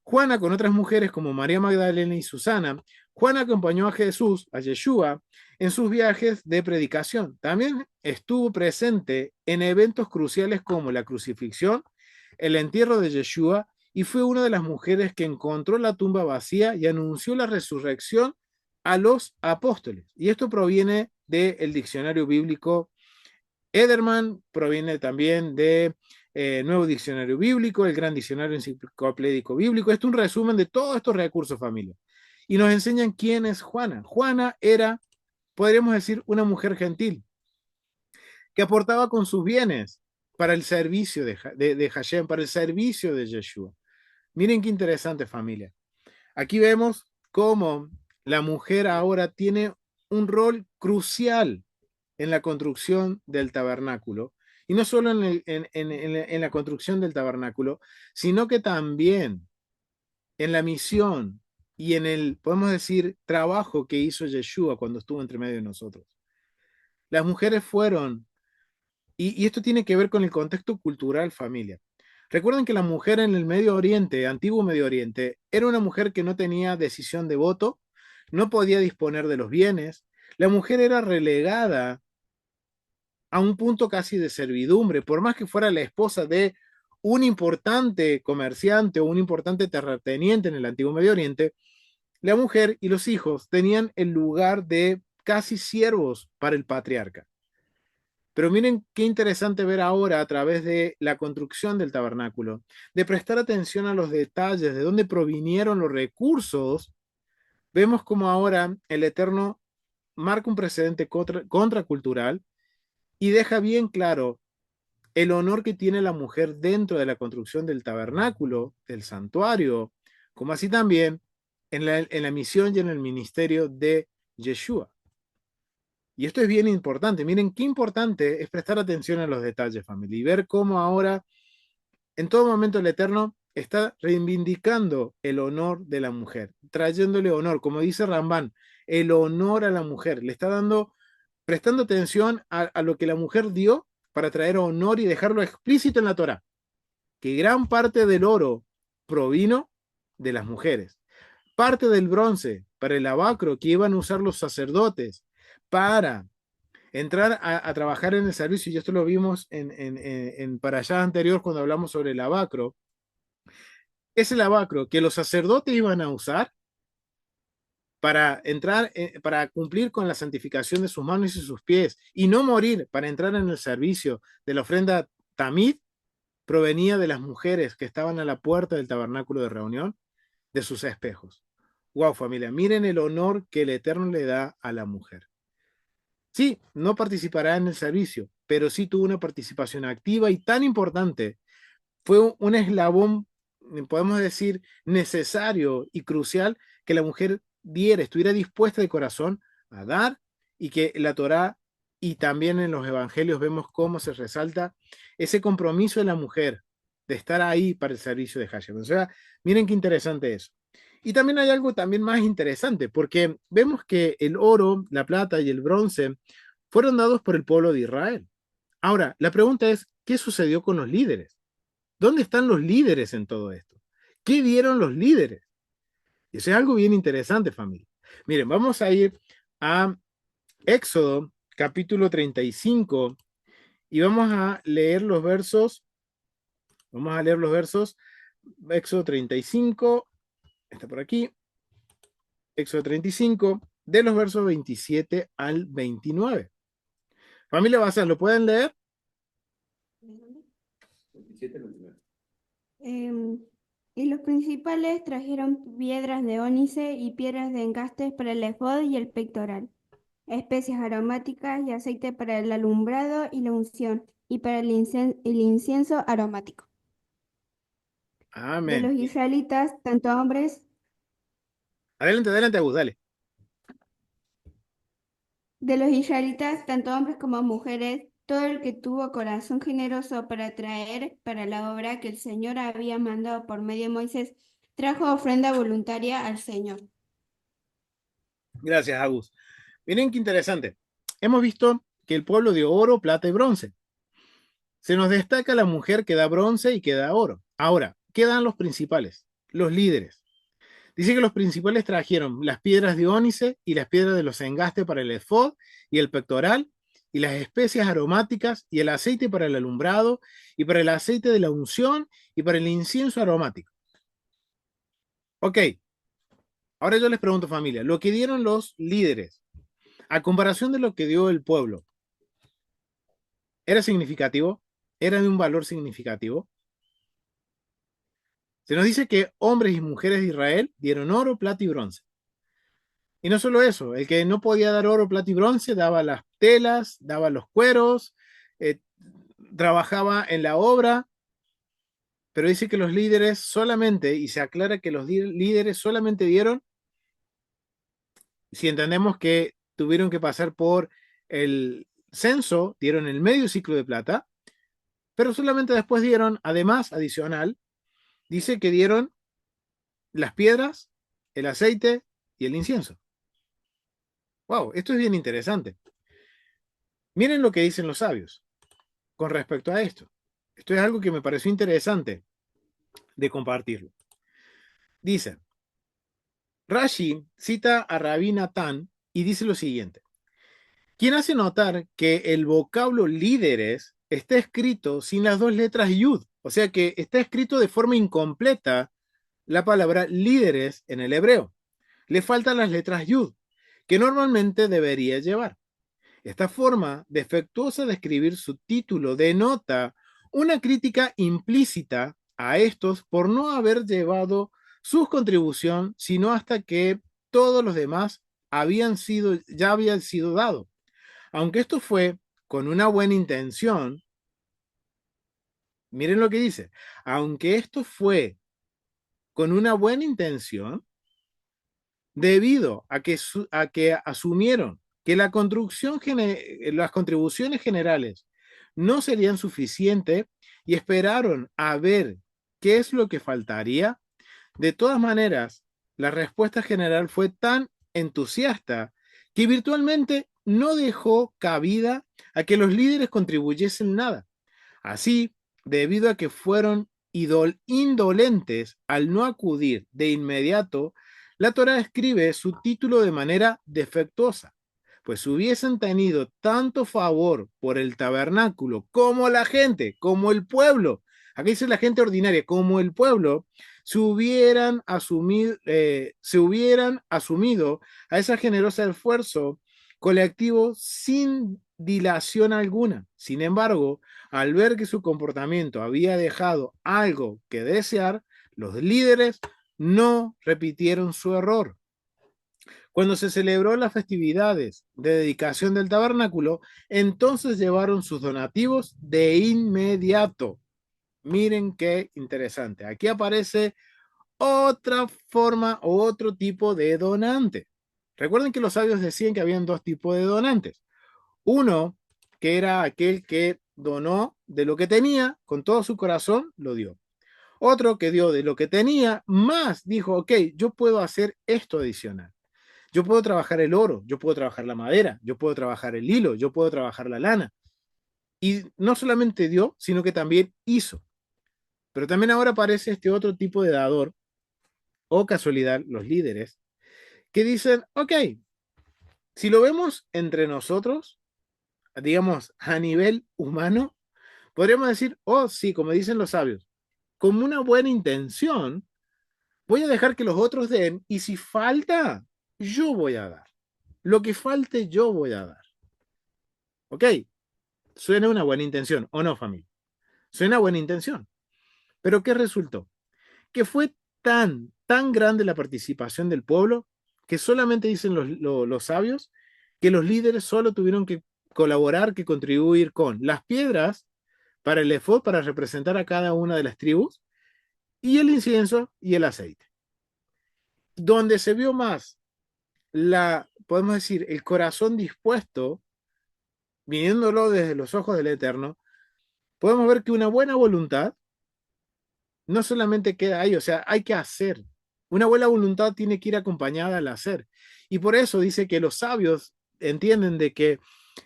Juana, con otras mujeres como María Magdalena y Susana, Juana acompañó a Jesús, a Yeshua, en sus viajes de predicación. También estuvo presente en eventos cruciales como la crucifixión, el entierro de Yeshua, y fue una de las mujeres que encontró la tumba vacía y anunció la resurrección a los apóstoles. Y esto proviene del diccionario bíblico Ederman, proviene también de Nuevo Diccionario Bíblico, el Gran Diccionario Enciclopédico Bíblico. Esto es un resumen de todos estos recursos, familia. Y nos enseñan quién es Juana. Juana era, podríamos decir, una mujer gentil, que aportaba con sus bienes para el servicio de Hashem, para el servicio de Yeshua. Miren qué interesante, familia. Aquí vemos cómo la mujer ahora tiene un rol crucial en la construcción del tabernáculo, y no solo en la construcción del tabernáculo, sino que también en la misión y en el, podemos decir, trabajo que hizo Yeshua cuando estuvo entre medio de nosotros. Las mujeres fueron, y esto tiene que ver con el contexto cultural, familia. Recuerden que la mujer en el Medio Oriente, antiguo Medio Oriente, era una mujer que no tenía decisión de voto, no podía disponer de los bienes. La mujer era relegada a un punto casi de servidumbre, por más que fuera la esposa de un importante comerciante o un importante terrateniente en el antiguo Medio Oriente, la mujer y los hijos tenían el lugar de casi siervos para el patriarca. Pero miren qué interesante ver ahora a través de la construcción del tabernáculo, de prestar atención a los detalles, de dónde provinieron los recursos. Vemos como ahora el Eterno marca un precedente contracultural y deja bien claro el honor que tiene la mujer dentro de la construcción del tabernáculo, del santuario, como así también en la misión y en el ministerio de Yeshua. Y esto es bien importante. Miren qué importante es prestar atención a los detalles, familia, y ver cómo ahora, en todo momento, el Eterno está reivindicando el honor de la mujer, trayéndole honor, como dice Rambán, el honor a la mujer. Le está dando, prestando atención a lo que la mujer dio para traer honor y dejarlo explícito en la Torá, que gran parte del oro provino de las mujeres, parte del bronce para el lavacro que iban a usar los sacerdotes para entrar a trabajar en el servicio, y esto lo vimos para allá anterior cuando hablamos sobre el lavacro, ese lavacro que los sacerdotes iban a usar para entrar, para cumplir con la santificación de sus manos y sus pies, y no morir para entrar en el servicio de la ofrenda tamid, provenía de las mujeres que estaban a la puerta del tabernáculo de reunión, de sus espejos. Wow, familia, miren el honor que el Eterno le da a la mujer. Sí, no participará en el servicio, pero sí tuvo una participación activa y tan importante. Fue un eslabón, podemos decir, necesario y crucial que la mujer diera, estuviera dispuesta de corazón a dar, y que la Torá y también en los evangelios vemos cómo se resalta ese compromiso de la mujer de estar ahí para el servicio de Hashem. O sea, miren qué interesante es. Y también hay algo también más interesante, porque vemos que el oro, la plata y el bronce fueron dados por el pueblo de Israel. Ahora, la pregunta es, ¿qué sucedió con los líderes? ¿Dónde están los líderes en todo esto? ¿Qué dieron los líderes? Y eso es algo bien interesante, familia. Miren, vamos a ir a Éxodo, capítulo 35, y vamos a leer los versos. Éxodo 35, está por aquí. Éxodo 35, de los versos 27 al 29. Familia Bazán, ¿lo pueden leer? 27 29. Y los principales trajeron piedras de ónice y piedras de engastes para el efod y el pectoral, especias aromáticas y aceite para el alumbrado y la unción, y para el incienso aromático. De Amén. los israelitas, tanto hombres, Adelante, Agus, dale. de los israelitas, tanto hombres como mujeres, todo el que tuvo corazón generoso para traer para la obra que el Señor había mandado por medio de Moisés, trajo ofrenda voluntaria al Señor. Gracias, Agus. Miren qué interesante. Hemos visto que el pueblo dio oro, plata y bronce. Se nos destaca la mujer que da bronce y que da oro. Ahora, ¿qué dan los principales? Los líderes. Dice que los principales trajeron las piedras de ónice y las piedras de los engastes para el efod y el pectoral, y las especias aromáticas y el aceite para el alumbrado, y para el aceite de la unción y para el incienso aromático. Ok, ahora yo les pregunto, familia, lo que dieron los líderes, a comparación de lo que dio el pueblo, ¿era significativo? ¿Era de un valor significativo? Se nos dice que hombres y mujeres de Israel dieron oro, plata y bronce. Y no solo eso, el que no podía dar oro, plata y bronce daba las telas, daba los cueros, eh, trabajaba en la obra, pero dice que los líderes solamente, y se aclara que los líderes solamente dieron, si entendemos que tuvieron que pasar por el censo, dieron el medio ciclo de plata, pero solamente después dieron, además, adicional, dice que dieron las piedras, el aceite y el incienso. Wow, esto es bien interesante. Miren lo que dicen los sabios con respecto a esto. Esto es algo que me pareció interesante de compartirlo. Dice, Rashi cita a Rabbi Natán y dice lo siguiente, quien hace notar que el vocablo líderes está escrito sin las dos letras yud, o sea que está escrito de forma incompleta la palabra líderes en el hebreo. Le faltan las letras yud, que normalmente debería llevar. Esta forma defectuosa de escribir su título denota una crítica implícita a estos por no haber llevado su contribución, sino hasta que todos los demás ya habían sido dados. Aunque esto fue con una buena intención, miren lo que dice, aunque esto fue con una buena intención, debido a que asumieron que las contribuciones generales no serían suficientes y esperaron a ver qué es lo que faltaría, de todas maneras, la respuesta general fue tan entusiasta que virtualmente no dejó cabida a que los líderes contribuyesen nada. Así, debido a que fueron indolentes al no acudir de inmediato, la Torá escribe su título de manera defectuosa, pues si hubiesen tenido tanto favor por el tabernáculo como la gente, como el pueblo, aquí dice la gente ordinaria, como el pueblo, se hubieran asumido a ese generoso esfuerzo colectivo sin dilación alguna. Sin embargo, al ver que su comportamiento había dejado algo que desear, los líderes no repitieron su error. Cuando se celebró las festividades de dedicación del tabernáculo, entonces llevaron sus donativos de inmediato. Miren qué interesante. Aquí aparece otra forma o otro tipo de donante. Recuerden que los sabios decían que habían dos tipos de donantes. Uno, que era aquel que donó de lo que tenía, con todo su corazón, lo dio. Otro que dio de lo que tenía, más dijo, ok, yo puedo hacer esto adicional. Yo puedo trabajar el oro, yo puedo trabajar la madera, yo puedo trabajar el hilo, yo puedo trabajar la lana. Y no solamente dio, sino que también hizo. Pero también ahora aparece este otro tipo de dador, o casualidad, los líderes, que dicen, ok, si lo vemos entre nosotros, digamos, a nivel humano, podríamos decir, oh, sí, como dicen los sabios, con una buena intención, voy a dejar que los otros den y si falta, yo voy a dar. Lo que falte, yo voy a dar. ¿Ok? Suena una buena intención, ¿o no, familia? Suena buena intención. Pero ¿qué resultó? Que fue tan grande la participación del pueblo que solamente dicen los sabios que los líderes solo tuvieron que colaborar, que contribuir con las piedras para el efod, para representar a cada una de las tribus, y el incienso y el aceite. Donde se vio más podemos decir, el corazón dispuesto, viéndolo desde los ojos del Eterno, podemos ver que una buena voluntad no solamente queda ahí, o sea, hay que hacer. Una buena voluntad tiene que ir acompañada al hacer. Y por eso dice que los sabios entienden de que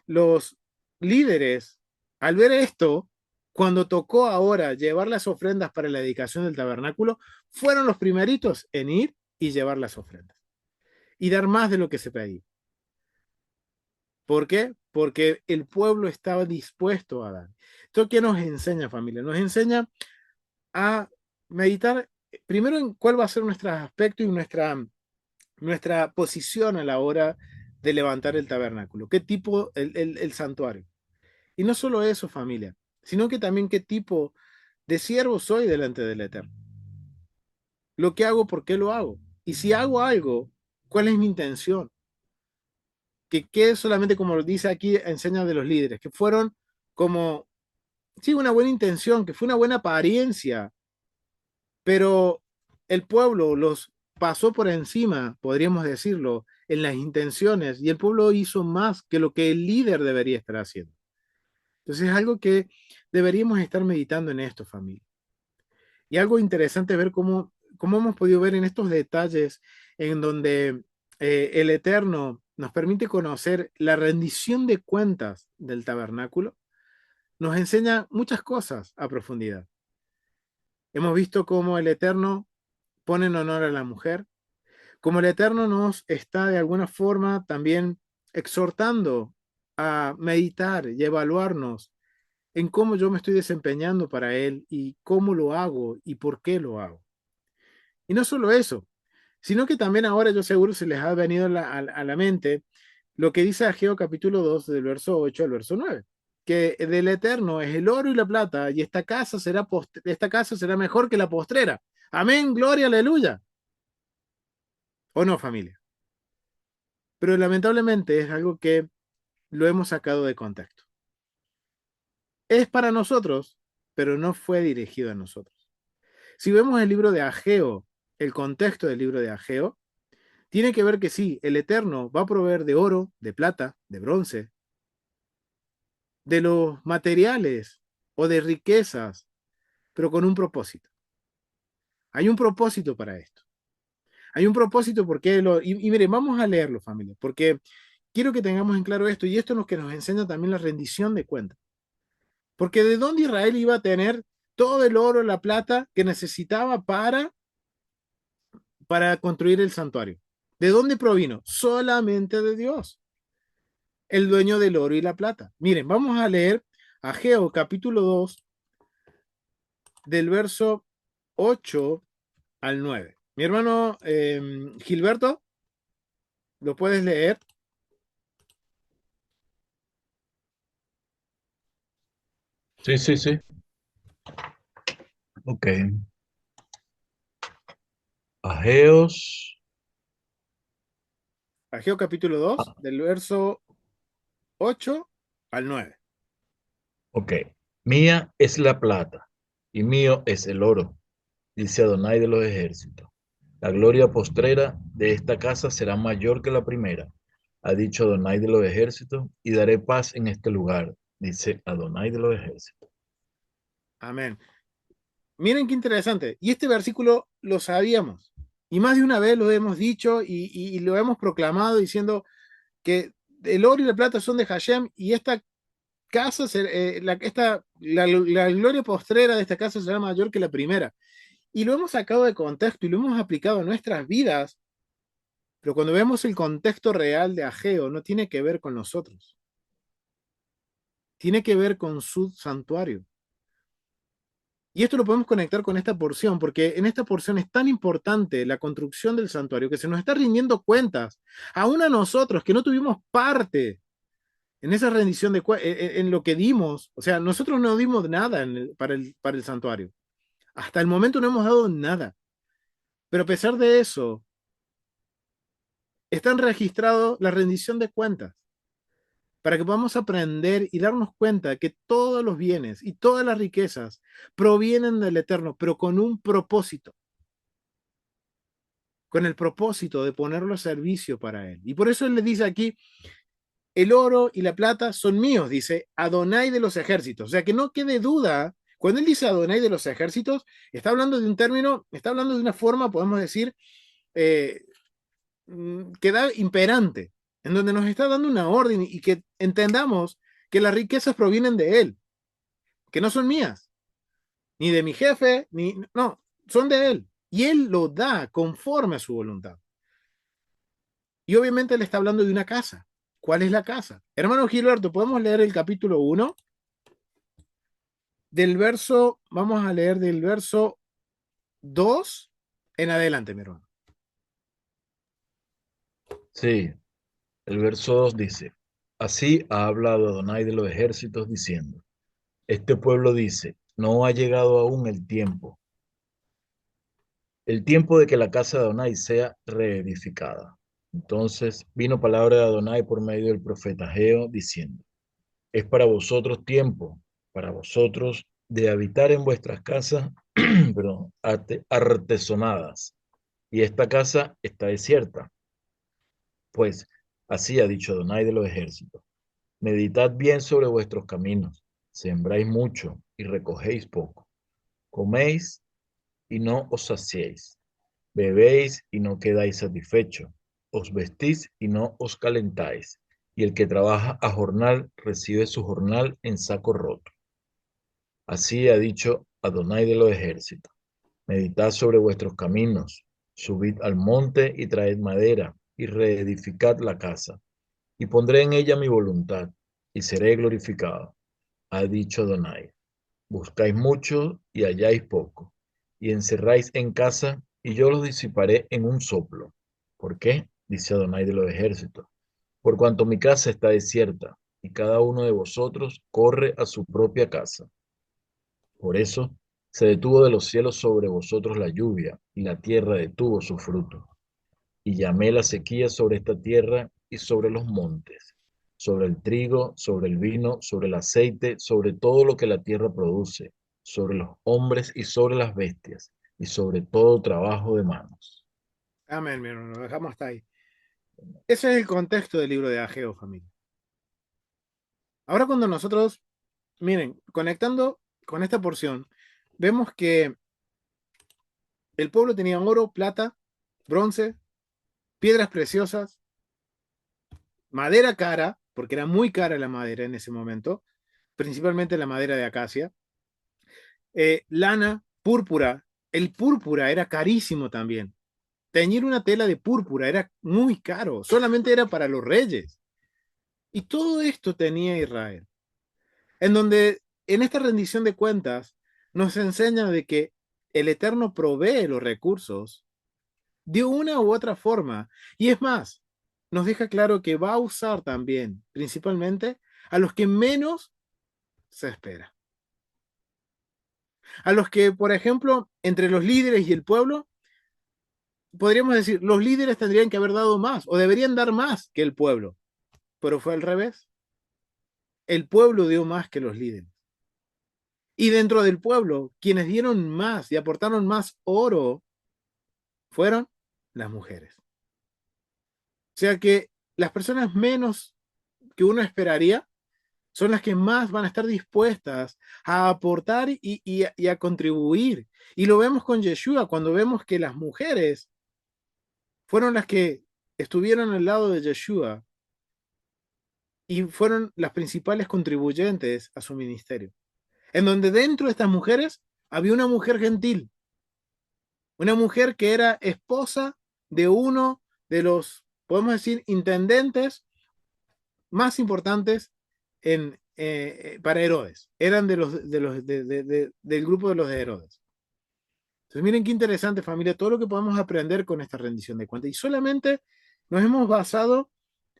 los líderes, al ver esto, cuando tocó ahora llevar las ofrendas para la dedicación del tabernáculo, fueron los primeritos en ir y llevar las ofrendas y dar más de lo que se pedía. ¿Por qué? Porque el pueblo estaba dispuesto a dar. ¿Esto qué nos enseña, familia? Nos enseña a meditar primero en cuál va a ser nuestro aspecto y nuestra posición a la hora de levantar el tabernáculo, qué tipo, el santuario. Y no solo eso, familia, sino que también qué tipo de siervo soy delante del Eterno. Lo que hago, ¿por qué lo hago? Y si hago algo, ¿cuál es mi intención? Que quede solamente como lo dice aquí, enseña de los líderes, que fueron como, sí, una buena intención, que fue una buena apariencia, pero el pueblo los pasó por encima, podríamos decirlo, en las intenciones, y el pueblo hizo más que lo que el líder debería estar haciendo. Entonces es algo que deberíamos estar meditando en esto, familia. Y algo interesante ver cómo hemos podido ver en estos detalles en donde el Eterno nos permite conocer la rendición de cuentas del tabernáculo, nos enseña muchas cosas a profundidad. Hemos visto cómo el Eterno pone en honor a la mujer, cómo el Eterno nos está de alguna forma también exhortando a meditar y evaluarnos en cómo yo me estoy desempeñando para Él y cómo lo hago y por qué lo hago. Y no solo eso, sino que también ahora yo seguro se les ha venido a la mente lo que dice Ageo capítulo 2 del verso 8 al verso 9, que del Eterno es el oro y la plata y esta casa será mejor que la postrera. Amén, gloria, aleluya. ¿O no, familia? Pero lamentablemente es algo que lo hemos sacado de contexto. Es para nosotros, pero no fue dirigido a nosotros. Si vemos el libro de Ageo, el contexto del libro de Ageo, tiene que ver que sí, el Eterno va a proveer de oro, de plata, de bronce, de los materiales o de riquezas, pero con un propósito. Hay un propósito para esto. Hay un propósito porque y miren, vamos a leerlo, familia, porque quiero que tengamos en claro esto, y esto es lo que nos enseña también la rendición de cuentas. Porque ¿de dónde Israel iba a tener todo el oro, la plata que necesitaba para construir el santuario? ¿De dónde provino? Solamente de Dios, el dueño del oro y la plata. Miren, vamos a leer Ageo capítulo 2 del verso 8 al 9. Mi hermano Gilberto, ¿lo puedes leer? Sí, sí, sí. Ok. Ageos. Ageo capítulo 2 Ah, del verso 8 al 9. ok. Mía es la plata y mío es el oro, dice Adonai de los ejércitos. La gloria postrera de esta casa será mayor que la primera, ha dicho Adonai de los ejércitos, y daré paz en este lugar, dice Adonai de los ejércitos. Amén. Miren qué interesante. Y este versículo lo sabíamos. Y más de una vez lo hemos dicho y lo hemos proclamado diciendo que el oro y la plata son de Hashem y esta casa, la gloria postrera de esta casa será mayor que la primera. Y lo hemos sacado de contexto y lo hemos aplicado a nuestras vidas, pero cuando vemos el contexto real de Ageo, no tiene que ver con nosotros, tiene que ver con su santuario. Y esto lo podemos conectar con esta porción, porque en esta porción es tan importante la construcción del santuario que se nos está rindiendo cuentas, aún a nosotros que no tuvimos parte en esa rendición en lo que dimos. O sea, nosotros no dimos nada para el santuario. Hasta el momento no hemos dado nada. Pero a pesar de eso, están registrados la rendición de cuentas para que podamos aprender y darnos cuenta que todos los bienes y todas las riquezas provienen del Eterno, pero con un propósito, con el propósito de ponerlo a servicio para Él. Y por eso Él le dice aquí, el oro y la plata son míos, dice Adonai de los ejércitos. O sea, que no quede duda, cuando Él dice Adonai de los ejércitos, está hablando de un término, está hablando de una forma, podemos decir, eh, que da imperante, en donde nos está dando una orden y que entendamos que las riquezas provienen de Él, que no son mías, ni de mi jefe, no, son de Él. Y Él lo da conforme a su voluntad. Y obviamente Él está hablando de una casa. ¿Cuál es la casa? Hermano Gilberto, ¿podemos leer el capítulo 1? Vamos a leer del verso 2 en adelante, mi hermano. Sí, el verso 2 dice, así ha hablado Adonai de los ejércitos diciendo, este pueblo dice, no ha llegado aún el tiempo de que la casa de Adonai sea reedificada. Entonces vino palabra de Adonai por medio del profeta Ageo diciendo, es para vosotros tiempo, para vosotros de habitar en vuestras casas, perdón, artesonadas, y esta casa está desierta. Pues así ha dicho Adonai de los ejércitos, meditad bien sobre vuestros caminos, sembráis mucho y recogéis poco, coméis y no os saciéis, bebéis y no quedáis satisfechos, os vestís y no os calentáis, y el que trabaja a jornal recibe su jornal en saco roto. Así ha dicho Adonai de los ejércitos. Meditad sobre vuestros caminos, subid al monte y traed madera, y reedificad la casa, y pondré en ella mi voluntad, y seré glorificado, ha dicho Adonai. Buscáis mucho y halláis poco, y encerráis en casa, y yo los disiparé en un soplo. ¿Por qué? Dice Adonai de los ejércitos. Por cuanto mi casa está desierta, y cada uno de vosotros corre a su propia casa. Por eso se detuvo de los cielos sobre vosotros la lluvia, y la tierra detuvo su fruto. Y llamé la sequía sobre esta tierra y sobre los montes, sobre el trigo, sobre el vino, sobre el aceite, sobre todo lo que la tierra produce, sobre los hombres y sobre las bestias, y sobre todo trabajo de manos. Amén, mi hermano, lo dejamos hasta ahí. Ese es el contexto del libro de Ageo, familia. Ahora cuando nosotros, miren, conectando con esta porción, vemos que el pueblo tenía oro, plata, bronce, piedras preciosas, madera cara, porque era muy cara la madera en ese momento, principalmente la madera de acacia, lana, púrpura. El púrpura era carísimo también. Teñir una tela de púrpura era muy caro, solamente era para los reyes. Y todo esto tenía Israel, en donde en esta rendición de cuentas nos enseña de que el Eterno provee los recursos de una u otra forma. Y es más, nos deja claro que va a usar también, principalmente, a los que menos se espera. A los que, por ejemplo, entre los líderes y el pueblo, podríamos decir, los líderes tendrían que haber dado más o deberían dar más que el pueblo, pero fue al revés. El pueblo dio más que los líderes. Y dentro del pueblo, quienes dieron más y aportaron más oro fueron las mujeres. O sea que las personas menos que uno esperaría son las que más van a estar dispuestas a aportar y a contribuir. Y lo vemos con Yeshua, cuando vemos que las mujeres fueron las que estuvieron al lado de Yeshua y fueron las principales contribuyentes a su ministerio. En donde dentro de estas mujeres había una mujer gentil, una mujer que era esposa de uno de los, podemos decir, intendentes más importantes para Herodes. Eran del grupo de los de Herodes. Entonces, miren qué interesante, familia, todo lo que podemos aprender con esta rendición de cuentas. Y solamente nos hemos basado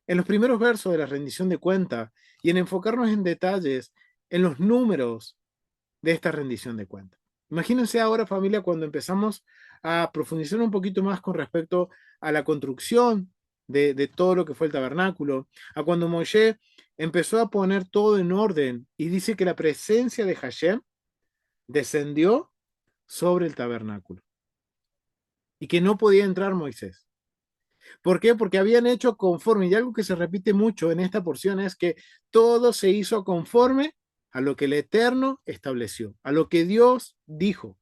en los primeros versos de la rendición de cuentas y en enfocarnos en detalles, en los números de esta rendición de cuentas. Imagínense ahora, familia, cuando empezamos a profundizar un poquito más con respecto a la construcción de todo lo que fue el tabernáculo, a cuando Moshe empezó a poner todo en orden y dice que la presencia de Hashem descendió sobre el tabernáculo y que no podía entrar Moisés. ¿Por qué? Porque habían hecho conforme, y algo que se repite mucho en esta porción es que todo se hizo conforme a lo que el Eterno estableció, a lo que Dios dijo.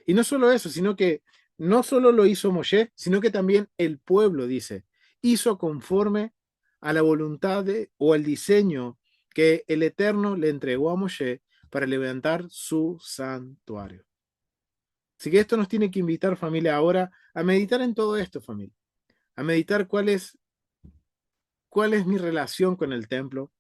Y no solo eso, sino que no solo lo hizo Moshe, sino que también el pueblo, dice, hizo conforme a la voluntad o al diseño que el Eterno le entregó a Moshe para levantar su santuario. Así que esto nos tiene que invitar, familia, ahora a meditar en todo esto, familia, a meditar cuál es mi relación con el templo.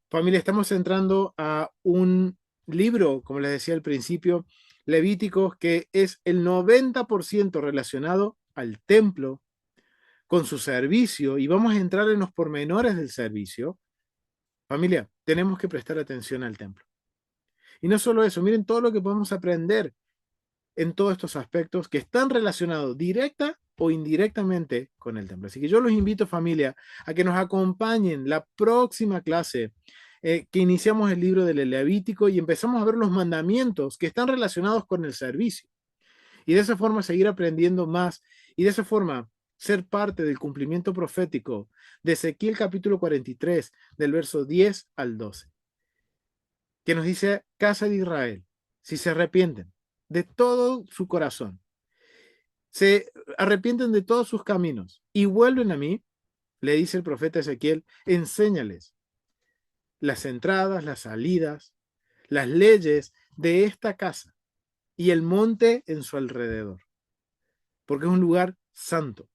Familia, estamos entrando a un libro, como les decía al principio, Levíticos, que es el 90% relacionado al templo, con su servicio, y vamos a entrar en los pormenores del servicio. Familia, tenemos que prestar atención al templo. Y no solo eso, miren todo lo que podemos aprender en todos estos aspectos que están relacionados directa o indirectamente con el templo. Así que yo los invito, familia, a que nos acompañen la próxima clase que iniciamos el libro del Levítico y empezamos a ver los mandamientos que están relacionados con el servicio. Y de esa forma seguir aprendiendo más y de esa forma ser parte del cumplimiento profético de Ezequiel capítulo 43, del verso 10 al 12, que nos dice, casa de Israel, si se arrepienten de todo su corazón se arrepienten de todos sus caminos y vuelven a mí, le dice el profeta Ezequiel, enséñales las entradas, las salidas, las leyes de esta casa y el monte en su alrededor, porque es un lugar santo.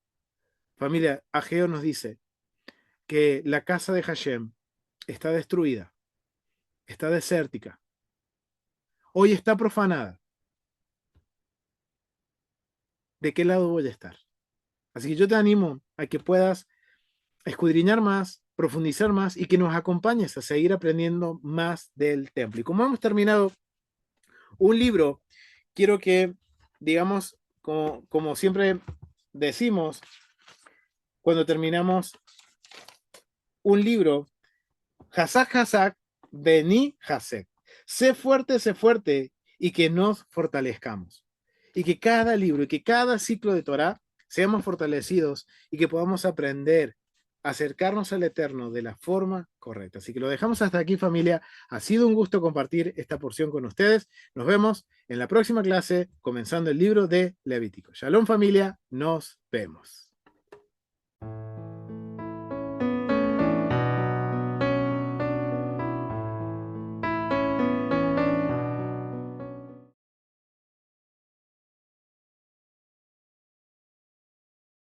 Familia, Ageo nos dice que la casa de Hashem está destruida, está desértica, hoy está profanada. ¿De qué lado voy a estar? Así que yo te animo a que puedas escudriñar más, profundizar más y que nos acompañes a seguir aprendiendo más del templo. Y como hemos terminado un libro, quiero que, digamos, como siempre decimos, cuando terminamos un libro, Hazak Hazak, Beni Hasek. Sé fuerte y que nos fortalezcamos. Y que cada libro y que cada ciclo de Torah seamos fortalecidos y que podamos aprender a acercarnos al Eterno de la forma correcta. Así que lo dejamos hasta aquí, familia. Ha sido un gusto compartir esta porción con ustedes. Nos vemos en la próxima clase, comenzando el libro de Levítico. Shalom, familia. Nos vemos.